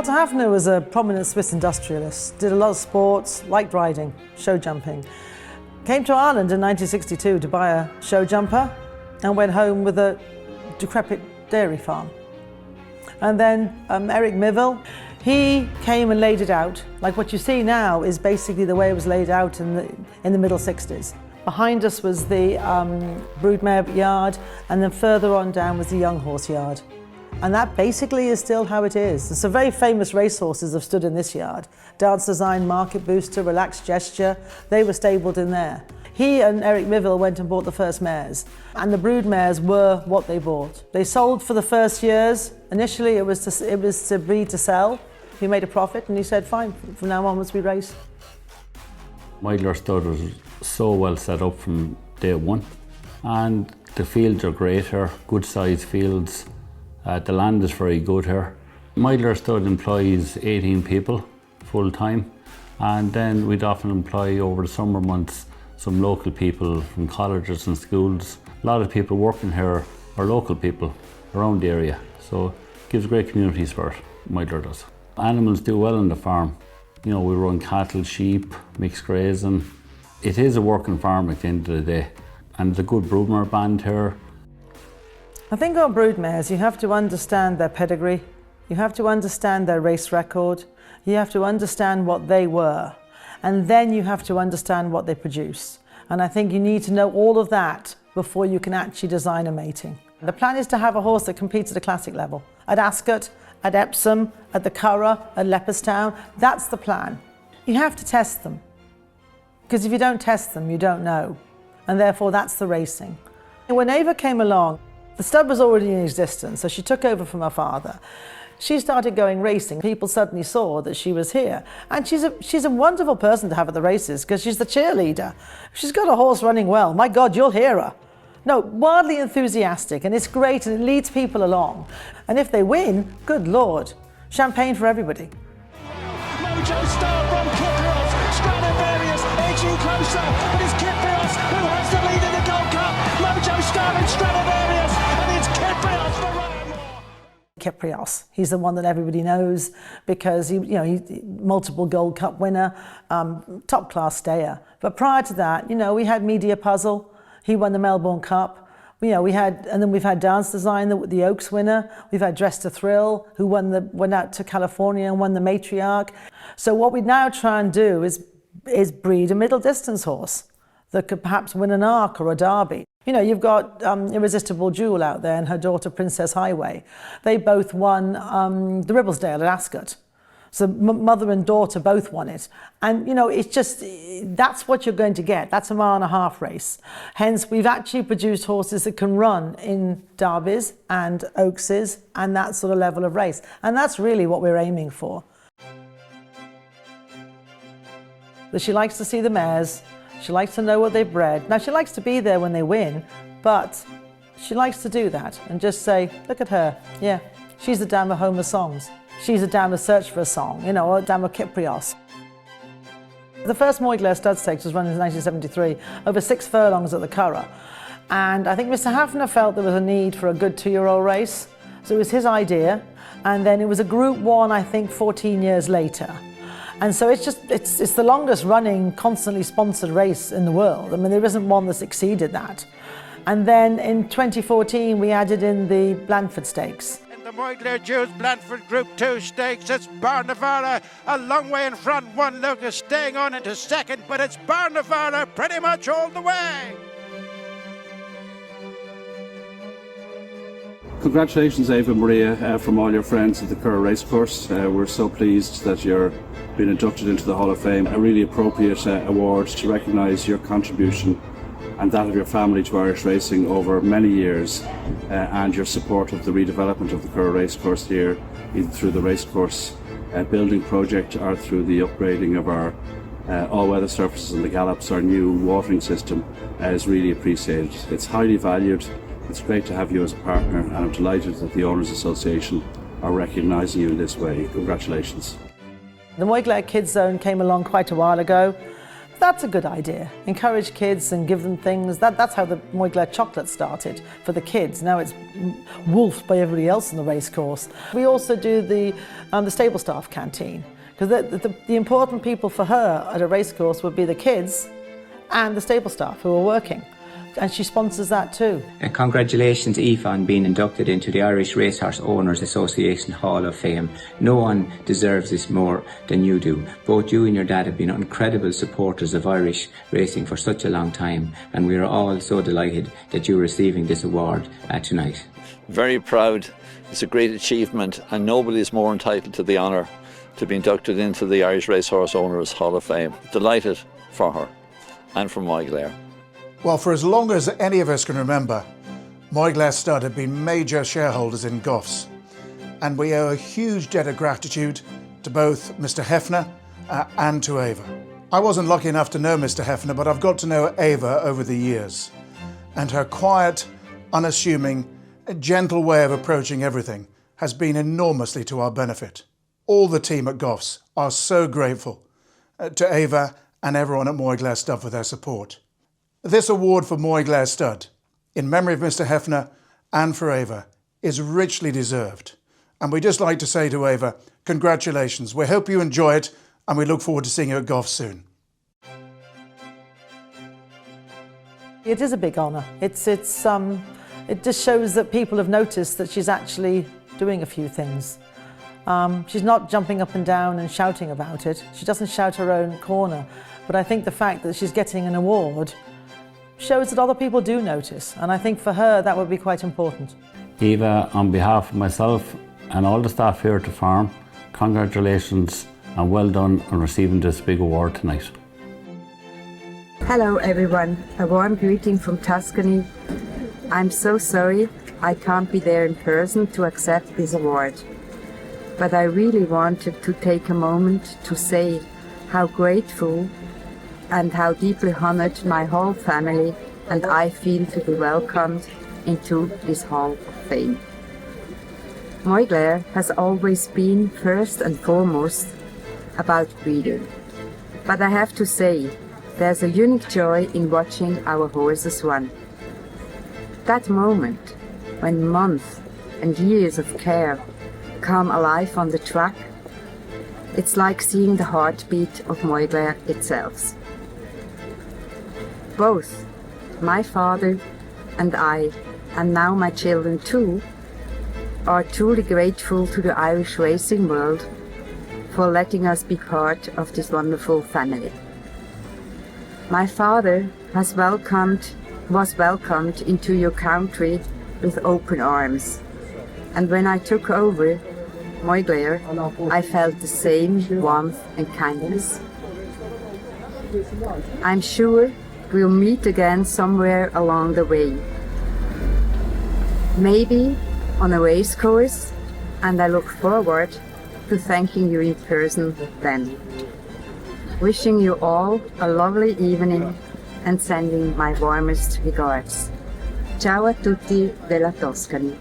Walter Hafner was a prominent Swiss industrialist, did a lot of sports, liked riding, show jumping. Came to Ireland in 1962 to buy a show jumper and went home with a decrepit dairy farm. And then Eric Miville, he came and laid it out. Like what you see now is basically the way it was laid out in the middle 60s. Behind us was the broodmare yard, and then further on down was the young horse yard. And that basically is still how it is. There's some very famous racehorses have stood in this yard. Dance Design, Market Booster, Relaxed Gesture, they were stabled in there. He and Eric Miville went and bought the first mares, and the brood mares were what they bought. They sold for the first years. Initially it was to breed to sell. He made a profit and he said, fine, from now onwards we race. Meidler stud was so well set up from day one, and the fields are great here, good sized fields. The land is very good here. Meidler stud employs 18 people full time, and then we'd often employ over the summer months some local people from colleges and schools. A lot of people working here are local people around the area, so it gives great community spirit, Meidler does. Animals do well on the farm. You know, we run cattle, sheep, mixed grazing. It is a working farm at the end of the day, and there's a good broodmare band here. I think on broodmares you have to understand their pedigree, you have to understand their race record, you have to understand what they were, and then you have to understand what they produce. And I think you need to know all of that before you can actually design a mating. The plan is to have a horse that competes at a classic level, at Ascot, at Epsom, at the Curragh, at Leopardstown. That's the plan. You have to test them, because if you don't test them, you don't know. And therefore that's the racing. When Ava came along, the stud was already in existence, so she took over from her father. She started going racing. People suddenly saw that she was here. And she's a wonderful person to have at the races, because she's the cheerleader. If she's got a horse running well, my God, you'll hear her. No, wildly enthusiastic, and it's great, and it leads people along. And if they win, good Lord, champagne for everybody. Mojo Star from Kyprios, Stradivarius edging closer, but it's Kyprios who has the lead in the Gold Cup. Mojo Star and Stradivarius, and it's Kyprios for Ryan Moore. Kyprios, he's the one that everybody knows because he's multiple Gold Cup winner, top class stayer. But prior to that, we had Media Puzzle. He won the Melbourne Cup. We've had Dance Design, the Oaks winner. We've had Dress to Thrill, who went out to California and won the Matriarch. So what we now try and do is breed a middle distance horse that could perhaps win an Arc or a Derby. You've got Irresistible Jewel out there and her daughter Princess Highway. They both won the Ribblesdale at Ascot. So mother and daughter both won it. And it's just, that's what you're going to get. That's a 1.5 mile race. Hence, we've actually produced horses that can run in derbies and Oakses and that sort of level of race. And that's really what we're aiming for. That she likes to see the mares. She likes to know what they've bred. Now, she likes to be there when they win, but she likes to do that and just say, look at her. Yeah, she's the dam of Homer's songs. She's a dam of Search for a Song, or a dam of Kyprios. The first Moidler Stud Stakes was run in 1973, over 6 furlongs at the Curragh. And I think Mr. Hafner felt there was a need for a good 2-year-old race. So it was his idea. And then it was a Group 1, I think, 14 years later. And so it's the longest running, constantly sponsored race in the world. I mean, there isn't one that's exceeded that. And then in 2014, we added in the Blandford Stakes. The Moidler Jews Blandford Group 2 Stakes. It's Barnavara a long way in front. One Lucas staying on into second, but it's Barnavara pretty much all the way. Congratulations, Ava Maria, from all your friends at the Curragh Racecourse. We're so pleased that you're being inducted into the Hall of Fame. A really appropriate award to recognise your contribution and that of your family to Irish racing over many years, and your support of the redevelopment of the Curragh Racecourse here, either through the racecourse building project or through the upgrading of our all-weather surfaces and the gallops. Our new watering system is really appreciated. It's highly valued. It's great to have you as a partner, and I'm delighted that the Owners Association are recognising you in this way. Congratulations. The Moidler Kids Zone came along quite a while ago. That's a good idea. Encourage kids and give them things. That's how the Moigler chocolate started for the kids. Now it's wolfed by everybody else in the racecourse. We also do the stable staff canteen, because the important people for her at a racecourse would be the kids and the stable staff who are working. And she sponsors that too. Congratulations, Aoife, on being inducted into the Irish Racehorse Owners Association Hall of Fame. No one deserves this more than you do. Both you and your dad have been incredible supporters of Irish racing for such a long time, and we are all so delighted that you're receiving this award tonight. Very proud. It's a great achievement, and nobody is more entitled to the honour to be inducted into the Irish Racehorse Owners Hall of Fame. Delighted for her and for Moigler. Well, for as long as any of us can remember, Moigler Stud have been major shareholders in Goffs, and we owe a huge debt of gratitude to both Mr. Hefner and to Ava. I wasn't lucky enough to know Mr. Hefner, but I've got to know Ava over the years, and her quiet, unassuming, gentle way of approaching everything has been enormously to our benefit. All the team at Goffs are so grateful to Ava and everyone at Moigler Stud for their support. This award for Moigler Stud, in memory of Mr. Hefner and for Ava, is richly deserved. And we'd just like to say to Ava, congratulations. We hope you enjoy it, and we look forward to seeing you at Goff soon. It is a big honour. It just shows that people have noticed that she's actually doing a few things. She's not jumping up and down and shouting about it. She doesn't shout her own corner. But I think the fact that she's getting an award shows that other people do notice, and I think for her that would be quite important. Eva, on behalf of myself and all the staff here at the farm, congratulations and well done on receiving this big award tonight. Hello everyone, a warm greeting from Tuscany. I'm so sorry I can't be there in person to accept this award, but I really wanted to take a moment to say how grateful and how deeply honored my whole family and I feel to be welcomed into this Hall of Fame. Moigler has always been first and foremost about breeding, but I have to say there's a unique joy in watching our horses run. That moment when months and years of care come alive on the track, it's like seeing the heartbeat of Moigler itself. Both my father and I, and now my children too, are truly grateful to the Irish racing world for letting us be part of this wonderful family. My father was welcomed into your country with open arms, and when I took over Moigler, I felt the same warmth and kindness. I'm sure we'll meet again somewhere along the way. Maybe on a race course, and I look forward to thanking you in person then. Wishing you all a lovely evening and sending my warmest regards. Ciao a tutti della Toscana.